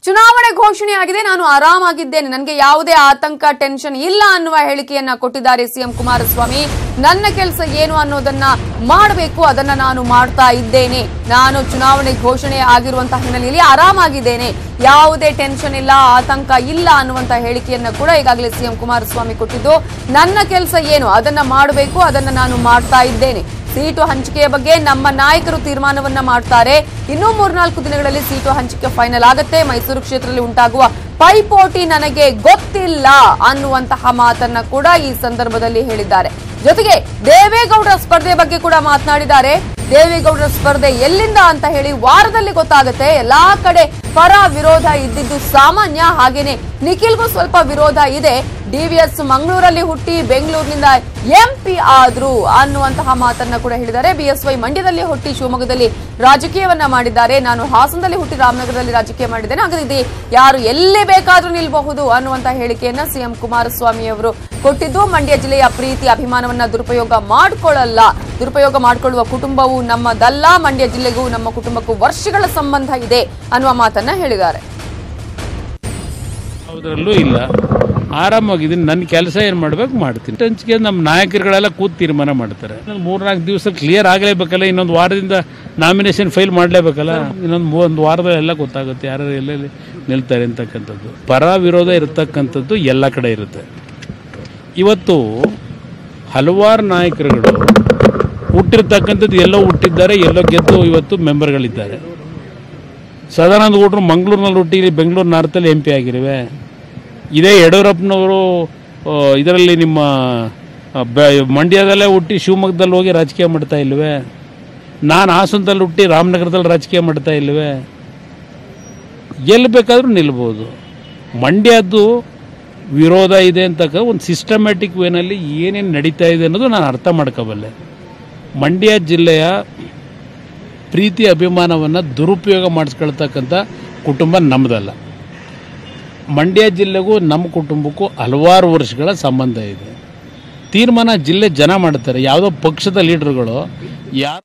ಚುನಾವಣೆ ಘೋಷಣೆ ಆಗಿದೆ, ನಾನು ಆರಾಮಾಗಿದ್ದೇನೆ, ನನಗೆ ಯಾವುದೇ ಆತಂಕ ಟೆನ್ಷನ್ ಇಲ್ಲ ಅನ್ನುವ ಹೇಳಿಕೆಯನ್ನ ಕೊಟ್ಟಿದ್ದಾರೆ ಸಿಎಂ ಕುಮಾರಸ್ವಾಮಿ. ನನ್ನ ಕೆಲಸ ಏನು ಅನ್ನೋದನ್ನ ಮಾಡಬೇಕು, ಅದನ್ನ ನಾನು ಮಾಡ್ತಾ ಇದ್ದೇನೆ. ನಾನು ಚುನಾವಣೆ ಘೋಷಣೆ ಆಗಿರುವಂತಹ ಹಿನ್ನೆಲೆಯಲ್ಲಿ ಆರಾಮಾಗಿದ್ದೇನೆ, ಯಾವುದೇ ಟೆನ್ಷನ್ ಇಲ್ಲ, ಆತಂಕ ಇಲ್ಲ ಅನ್ನುವಂತ ಹೇಳಿಕೆಯನ್ನ ಕೂಡ ಈಗಾಗಲೇ ಸಿಎಂ ಕುಮಾರಸ್ವಾಮಿ ಕೊಟ್ಟಿದ್ದು, ನನ್ನ ಕೆಲಸ ಏನು ಅದನ್ನ ಮಾಡಬೇಕು, ಅದನ್ನ ನಾನು ಮಾಡ್ತಾ ಇದ್ದೇನೆ. ಸೀಟು ಹಂಚಿಕೆಯ ಬಗ್ಗೆ ನಮ್ಮ ನಾಯಕರು ತೀರ್ಮಾನವನ್ನ ಮಾಡ್ತಾರೆ. ಇನ್ನೂ 3-4 ದಿನಗಳಲ್ಲಿ ಸೀಟು ಹಂಚಿಕೆ ಫೈನಲ್ ಆಗುತ್ತೆ. ಮೈಸೂರು ಕ್ಷೇತ್ರದಲ್ಲಿ ಉಂಟಾಗುವ ಪೈಪೋಟಿ ನನಗೆ ಗೊತ್ತಿಲ್ಲ ಅನ್ನುವಂತಹ ಮಾತನ್ನ ಕೂಡ ಈ ಸಂದರ್ಭದಲ್ಲಿ ಹೇಳಿದ್ದಾರೆ. ಜೊತೆಗೆ ದೇವೇಗೌಡರ ಸ್ಪರ್ಧೆ ಬಗ್ಗೆ ಕೂಡ ಮಾತನಾಡಿದ್ದಾರೆ. ದೇವೇಗೌಡರ ಸ್ಪರ್ಧೆ ಎಲ್ಲಿಂದ ಅಂತ ಹೇಳಿ ವಾರದಲ್ಲಿ ಗೊತ್ತಾಗುತ್ತೆ. ಎಲ್ಲಾ ಕಡೆ ಪರ ವಿರೋಧ ಇದ್ದಿದ್ದು ಸಾಮಾನ್ಯ. ಹಾಗೇನೆ ನಿಖಿಲ್ಗೂ ಸ್ವಲ್ಪ ವಿರೋಧ ಇದೆ. ಡಿವಿಎಸ್ ಮಂಗಳೂರಲ್ಲಿ ಹುಟ್ಟಿ ಬೆಂಗಳೂರಿನಿಂದ ಎಂಪಿ ಆದ್ರು ಅನ್ನುವಂತಹ ಮಾತನ್ನ ಕೂಡ ಹೇಳಿದ್ದಾರೆ. ಬಿಎಸ್ವೈ ಮಂಡ್ಯದಲ್ಲಿ ಹುಟ್ಟಿ ಶಿವಮೊಗ್ಗದಲ್ಲಿ ರಾಜಕೀಯವನ್ನ ಮಾಡಿದ್ದಾರೆ. ನಾನು ಹಾಸನದಲ್ಲಿ ಹುಟ್ಟಿ ರಾಮನಗರದಲ್ಲಿ ರಾಜಕೀಯ ಮಾಡಿದ್ದೇನೆ, ಹಾಗಾದ್ರೆ ಯಾರು ಎಲ್ಲಿ ಬೇಕಾದ್ರೂ ನಿಲ್ಬಹುದು ಅನ್ನುವಂತಹ ಹೇಳಿಕೆಯನ್ನ ಸಿಎಂ ಕುಮಾರಸ್ವಾಮಿ ಅವರು ಕೊಟ್ಟಿದ್ದು, ಮಂಡ್ಯ ಜಿಲ್ಲೆಯ ಪ್ರೀತಿ ಅಭಿಮಾನವನ್ನ ದುರುಪಯೋಗ ಮಾಡಿಕೊಳ್ಳುವ ಕುಟುಂಬವು ನಮ್ಮದಲ್ಲ, ಮಂಡ್ಯ ಜಿಲ್ಲೆಗೂ ನಮ್ಮ ಕುಟುಂಬಕ್ಕೂ ವರ್ಷಗಳ ಸಂಬಂಧ ಇದೆ ಅನ್ನುವ ಮಾತನ್ನ ಹೇಳಿದ್ದಾರೆ. ಯಾವುದರಲ್ಲೂ ಇಲ್ಲ, ಆರಾಮಾಗಿದ್ದೀನಿ, ನನ್ನ ಕೆಲಸ ಏನು ಮಾಡ್ಬೇಕು ಮಾಡ್ತೀನಿ. ಹಂಚಿಕೆ ನಮ್ಮ ನಾಯಕರುಗಳೆಲ್ಲ ಕೂತು ತೀರ್ಮಾನ ಮಾಡ್ತಾರೆ. 3-4 ದಿವಸ ಕ್ಲಿಯರ್ ಆಗಲೇಬೇಕಲ್ಲ, ಇನ್ನೊಂದು ವಾರದಿಂದ ನಾಮಿನೇಷನ್ ಫೈಲ್ ಮಾಡಲೇಬೇಕಲ್ಲ, ಒಂದು ವಾರದಲ್ಲಿ ಎಲ್ಲ ಗೊತ್ತಾಗುತ್ತೆ ಯಾರು ಎಲ್ಲೆಲ್ಲಿ ನಿಲ್ತಾರೆ ಅಂತಕ್ಕಂಥದ್ದು. ಪರ ವಿರೋಧ ಇರತಕ್ಕಂಥದ್ದು ಎಲ್ಲ ಕಡೆ ಇರುತ್ತೆ. ಇವತ್ತು ಹಲವಾರು ನಾಯಕರುಗಳು ಹುಟ್ಟಿರ್ತಕ್ಕಂಥದ್ದು ಎಲ್ಲೋ ಹುಟ್ಟಿದ್ದಾರೆ, ಎಲ್ಲೋ ಗೆದ್ದು ಇವತ್ತು ಮೆಂಬರ್ಗಳಿದ್ದಾರೆ. ಸದಾನಂದ ಗೌಡರು ಮಂಗಳೂರಿನಲ್ಲಿ ಹುಟ್ಟಿ ಬೆಂಗಳೂರು ನಾರ್ತಲ್ಲಿ MP ಆಗಿರುವೆ. ಇದೇ ಯಡಿಯೂರಪ್ಪನವರು ಇದರಲ್ಲಿ ನಿಮ್ಮ ಮಂಡ್ಯದಲ್ಲೇ ಹುಟ್ಟಿ ಶಿವಮೊಗ್ಗದಲ್ಲಿ ಹೋಗಿ ರಾಜಕೀಯ ಮಾಡ್ತಾ ಇಲ್ವೇ? ನಾನು ಹಾಸನದಲ್ಲಿ ಹುಟ್ಟಿ ರಾಮನಗರದಲ್ಲಿ ರಾಜಕೀಯ ಮಾಡ್ತಾ ಇಲ್ವೇ? ಎಲ್ಲಿ ಬೇಕಾದರೂ ನಿಲ್ಬೋದು. ಮಂಡ್ಯದ್ದು ವಿರೋಧ ಇದೆ ಅಂತಕ್ಕ ಒಂದು ಸಿಸ್ಟಮ್ಯಾಟಿಕ್ ವೇನಲ್ಲಿ ಏನೇನು ನಡೀತಾ ಇದೆ ಅನ್ನೋದು ನಾನು ಅರ್ಥ ಮಾಡ್ಕೋಬಲ್ಲೆ. ಮಂಡ್ಯ ಜಿಲ್ಲೆಯ ಪ್ರೀತಿ ಅಭಿಮಾನವನ್ನು ದುರುಪಯೋಗ ಮಾಡಿಸ್ಕೊಳ್ತಕ್ಕಂಥ ಕುಟುಂಬ ನಮ್ಮದಲ್ಲ. ಮಂಡ್ಯ ಜಿಲ್ಲೆಗೂ ನಮ್ಮ ಕುಟುಂಬಕ್ಕೂ ಹಲವಾರು ವರ್ಷಗಳ ಸಂಬಂಧ ಇದೆ. ತೀರ್ಮಾನ ಜಿಲ್ಲೆ ಜನ ಮಾಡ್ತಾರೆ. ಯಾವುದೋ ಪಕ್ಷದ ಲೀಡರ್ಗಳು ಯಾರು